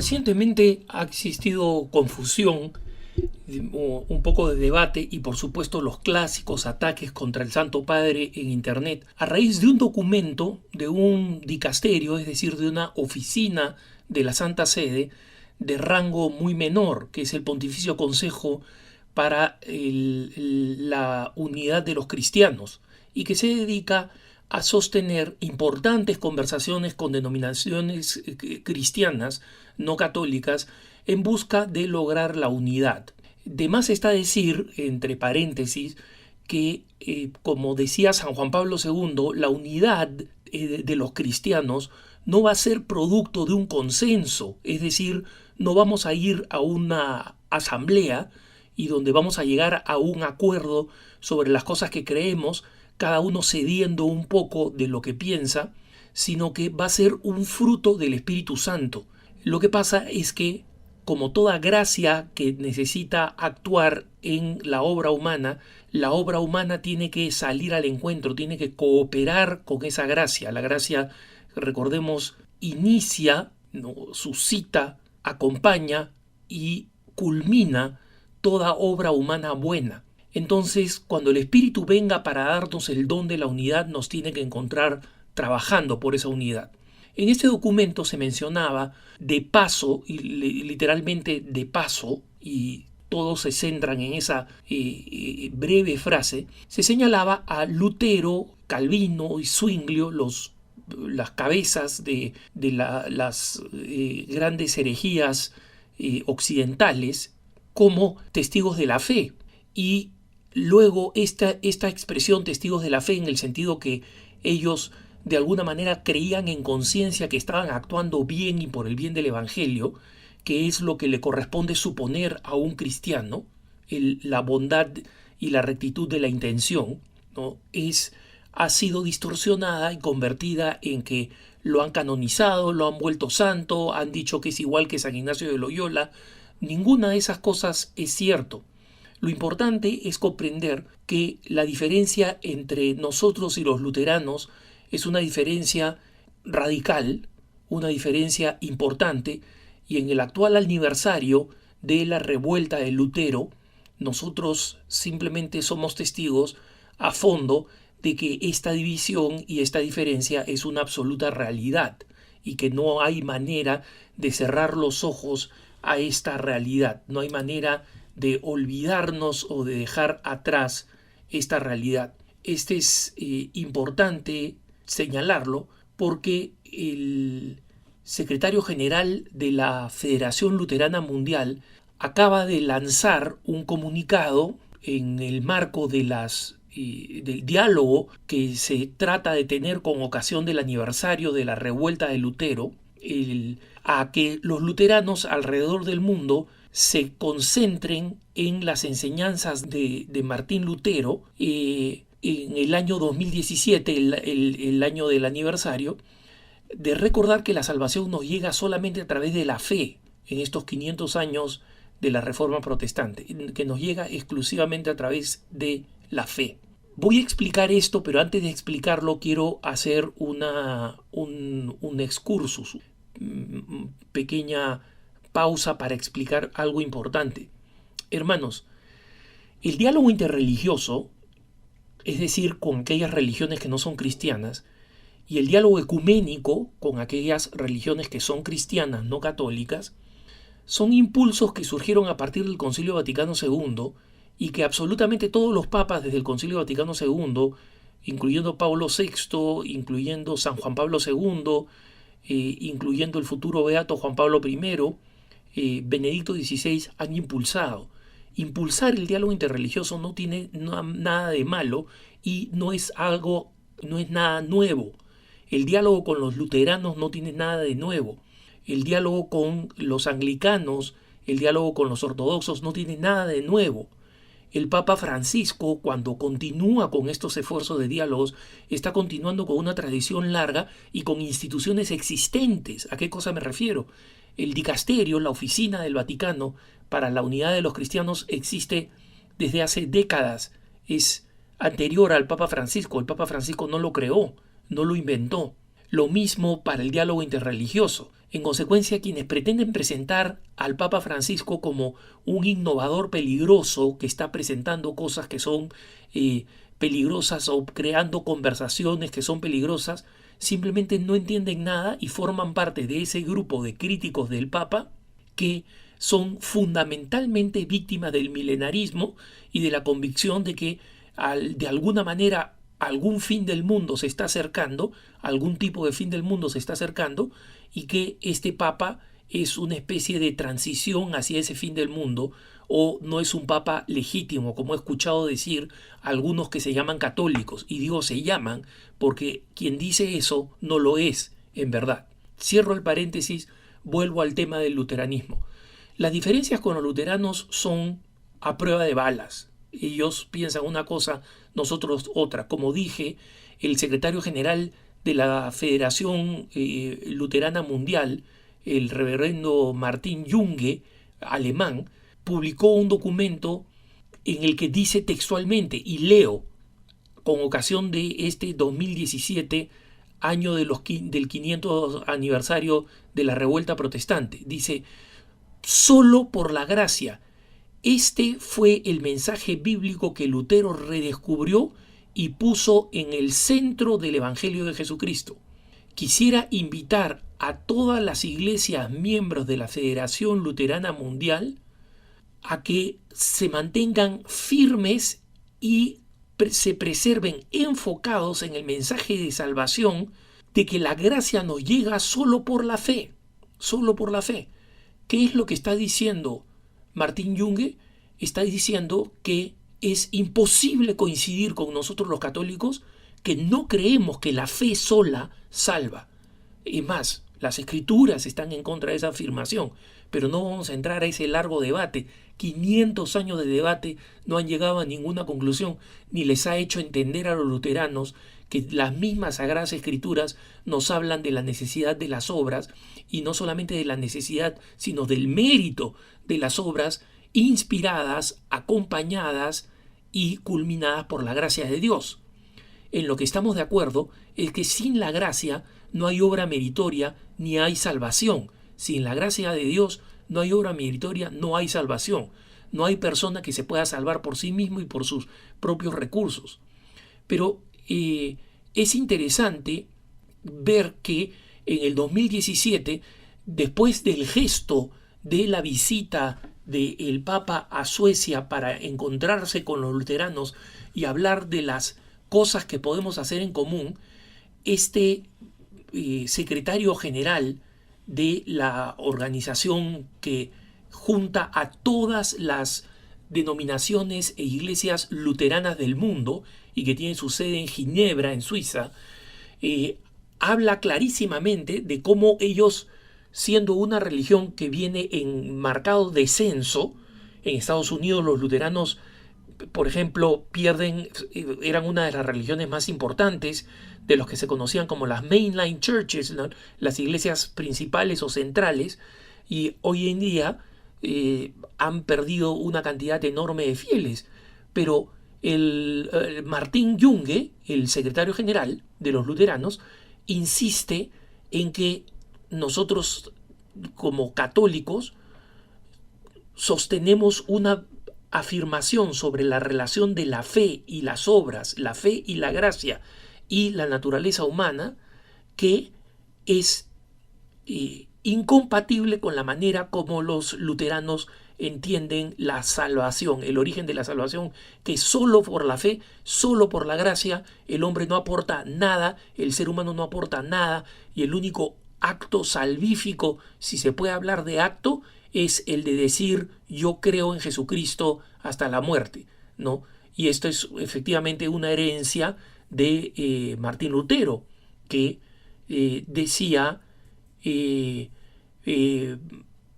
Recientemente ha existido confusión, un poco de debate y por supuesto los clásicos ataques contra el Santo Padre en Internet a raíz de un documento de un dicasterio, es decir, de una oficina de la Santa Sede de rango muy menor, que es el Pontificio Consejo para la Unidad de los Cristianos, y que se dedica a sostener importantes conversaciones con denominaciones cristianas no católicas en busca de lograr la unidad. De más está decir, entre paréntesis, que, como decía San Juan Pablo II, la unidad de los cristianos no va a ser producto de un consenso, es decir, no vamos a ir a una asamblea y donde vamos a llegar a un acuerdo sobre las cosas que creemos, cada uno cediendo un poco de lo que piensa, sino que va a ser un fruto del Espíritu Santo. Lo que pasa es que, como toda gracia que necesita actuar en la obra humana tiene que salir al encuentro, tiene que cooperar con esa gracia. La gracia, recordemos, inicia, ¿no?, suscita, acompaña y culmina toda obra humana buena. Entonces, cuando el Espíritu venga para darnos el don de la unidad, nos tiene que encontrar trabajando por esa unidad. En este documento se mencionaba de paso, y literalmente de paso, y todos se centran en esa breve frase, se señalaba a Lutero, Calvino y Zwinglio, las cabezas de las grandes herejías occidentales, como testigos de la fe. Y luego esta expresión testigos de la fe, en el sentido que ellos de alguna manera creían en conciencia que estaban actuando bien y por el bien del Evangelio, que es lo que le corresponde suponer a un cristiano, la bondad y la rectitud de la intención, ¿no?, ha sido distorsionada y convertida en que lo han canonizado, lo han vuelto santo, han dicho que es igual que San Ignacio de Loyola. Ninguna de esas cosas es cierto. Lo importante es comprender que la diferencia entre nosotros y los luteranos es una diferencia radical, una diferencia importante, y en el actual aniversario de la revuelta de Lutero, nosotros simplemente somos testigos a fondo de que esta división y esta diferencia es una absoluta realidad y que no hay manera de cerrar los ojos a esta realidad, no hay manera de olvidarnos o de dejar atrás esta realidad. Este es importante señalarlo porque el secretario general de la Federación Luterana Mundial acaba de lanzar un comunicado en el marco de del diálogo que se trata de tener con ocasión del aniversario de la revuelta de Lutero, a que los luteranos alrededor del mundo se concentren en las enseñanzas de Martín Lutero en el año 2017, el año del aniversario, de recordar que la salvación nos llega solamente a través de la fe en estos 500 años de la Reforma Protestante, que nos llega exclusivamente a través de la fe. Voy a explicar esto, pero antes de explicarlo quiero hacer un excursus, pequeña pausa para explicar algo importante. Hermanos, el diálogo interreligioso, es decir, con aquellas religiones que no son cristianas, y el diálogo ecuménico con aquellas religiones que son cristianas, no católicas, son impulsos que surgieron a partir del Concilio Vaticano II y que absolutamente todos los papas desde el Concilio Vaticano II, incluyendo Pablo VI, incluyendo San Juan Pablo II, incluyendo el futuro beato Juan Pablo I, Benedicto XVI, han impulsado. Impulsar el diálogo interreligioso no tiene nada de malo y no es nada nuevo. El diálogo con los luteranos no tiene nada de nuevo. El diálogo con los anglicanos, el diálogo con los ortodoxos no tiene nada de nuevo. El Papa Francisco, cuando continúa con estos esfuerzos de diálogos, está continuando con una tradición larga y con instituciones existentes. ¿A qué cosa me refiero? El dicasterio, la oficina del Vaticano para la unidad de los cristianos, existe desde hace décadas. Es anterior al Papa Francisco. El Papa Francisco no lo creó, no lo inventó. Lo mismo para el diálogo interreligioso. En consecuencia, quienes pretenden presentar al Papa Francisco como un innovador peligroso que está presentando cosas que son peligrosas o creando conversaciones que son peligrosas, simplemente no entienden nada y forman parte de ese grupo de críticos del Papa que son fundamentalmente víctimas del milenarismo y de la convicción de que de alguna manera algún fin del mundo se está acercando, algún tipo de fin del mundo se está acercando, y que este Papa es una especie de transición hacia ese fin del mundo, o no es un Papa legítimo, como he escuchado decir algunos que se llaman católicos, y digo se llaman porque quien dice eso no lo es en verdad. Cierro el paréntesis, vuelvo al tema del luteranismo. Las diferencias con los luteranos son a prueba de balas. Ellos piensan una cosa, nosotros otra. Como dije, el secretario general de la Federación Luterana Mundial, el reverendo Martin Junge, alemán, publicó un documento en el que dice textualmente, y leo, con ocasión de este 2017, año del 500 aniversario de la revuelta protestante, dice: solo por la gracia. Este fue el mensaje bíblico que Lutero redescubrió y puso en el centro del Evangelio de Jesucristo. Quisiera invitar a todas las iglesias miembros de la Federación Luterana Mundial a que se mantengan firmes y se preserven enfocados en el mensaje de salvación, de que la gracia nos llega solo por la fe, solo por la fe. ¿Qué es lo que está diciendo Martin Junge? Está diciendo que es imposible coincidir con nosotros los católicos, que no creemos que la fe sola salva. Es más, las escrituras están en contra de esa afirmación, pero no vamos a entrar a ese largo debate. 500 años de debate no han llegado a ninguna conclusión, ni les ha hecho entender a los luteranos que las mismas sagradas escrituras nos hablan de la necesidad de las obras, y no solamente de la necesidad, sino del mérito de las obras inspiradas, acompañadas y culminadas por la gracia de Dios. En lo que estamos de acuerdo es que sin la gracia no hay obra meritoria ni hay salvación. Sin la gracia de Dios no hay obra meritoria, no hay salvación. No hay persona que se pueda salvar por sí mismo y por sus propios recursos. Pero es interesante ver que en el 2017, después del gesto de la visita del Papa a Suecia para encontrarse con los luteranos y hablar de las cosas que podemos hacer en común, este secretario general de la organización que junta a todas las denominaciones e iglesias luteranas del mundo y que tiene su sede en Ginebra, en Suiza, habla clarísimamente de cómo ellos, siendo una religión que viene en marcado descenso, en Estados Unidos los luteranos, por ejemplo, eran una de las religiones más importantes, de los que se conocían como las mainline churches, ¿no? Las iglesias principales o centrales, y hoy en día han perdido una cantidad enorme de fieles. Pero el Martin Junge, el secretario general de los luteranos, insiste en que nosotros como católicos sostenemos una afirmación sobre la relación de la fe y las obras, la fe y la gracia y la naturaleza humana, que es incompatible con la manera como los luteranos entienden la salvación, el origen de la salvación, que solo por la fe, solo por la gracia, el hombre no aporta nada, el ser humano no aporta nada, y el único acto salvífico, si se puede hablar de acto, es el de decir yo creo en Jesucristo hasta la muerte, ¿no? Y esto es efectivamente una herencia de Martín Lutero, que decía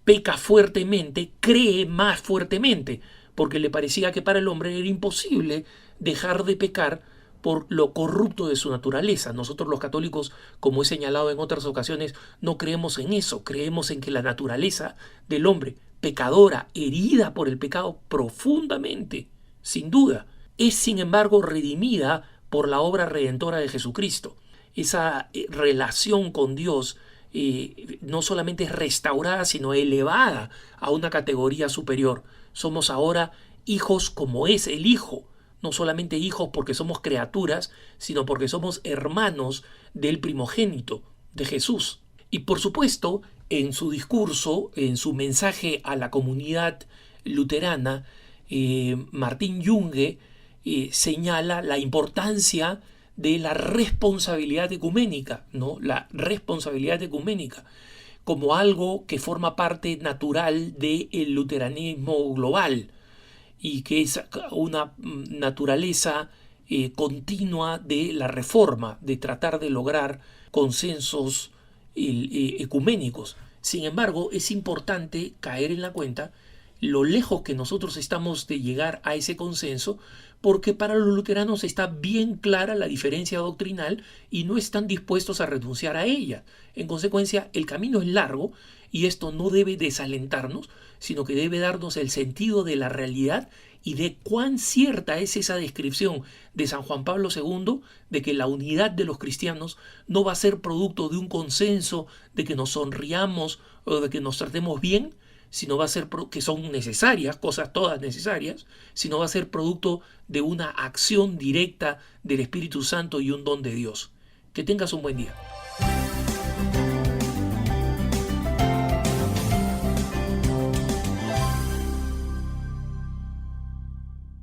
peca fuertemente, cree más fuertemente, porque le parecía que para el hombre era imposible dejar de pecar por lo corrupto de su naturaleza. Nosotros los católicos, como he señalado en otras ocasiones, no creemos en eso, creemos en que la naturaleza del hombre, pecadora, herida por el pecado profundamente, sin duda, es sin embargo redimida por la obra redentora de Jesucristo. Esa relación con Dios no solamente es restaurada, sino elevada a una categoría superior. Somos ahora hijos como es el Hijo. No solamente hijos porque somos criaturas, sino porque somos hermanos del primogénito, de Jesús. Y por supuesto, en su discurso, en su mensaje a la comunidad luterana, Martín Junge señala la importancia de la responsabilidad ecuménica, ¿no? La responsabilidad ecuménica como algo que forma parte natural del luteranismo global y que es una naturaleza continua de la reforma, de tratar de lograr consensos ecuménicos. Sin embargo, es importante caer en la cuenta lo lejos que nosotros estamos de llegar a ese consenso, porque para los luteranos está bien clara la diferencia doctrinal y no están dispuestos a renunciar a ella. En consecuencia, el camino es largo y esto no debe desalentarnos, sino que debe darnos el sentido de la realidad y de cuán cierta es esa descripción de San Juan Pablo II de que la unidad de los cristianos no va a ser producto de un consenso, de que nos sonriamos o de que nos tratemos bien, sino va a ser que son necesarias, cosas todas necesarias, sino va a ser producto de una acción directa del Espíritu Santo y un don de Dios. Que tengas un buen día.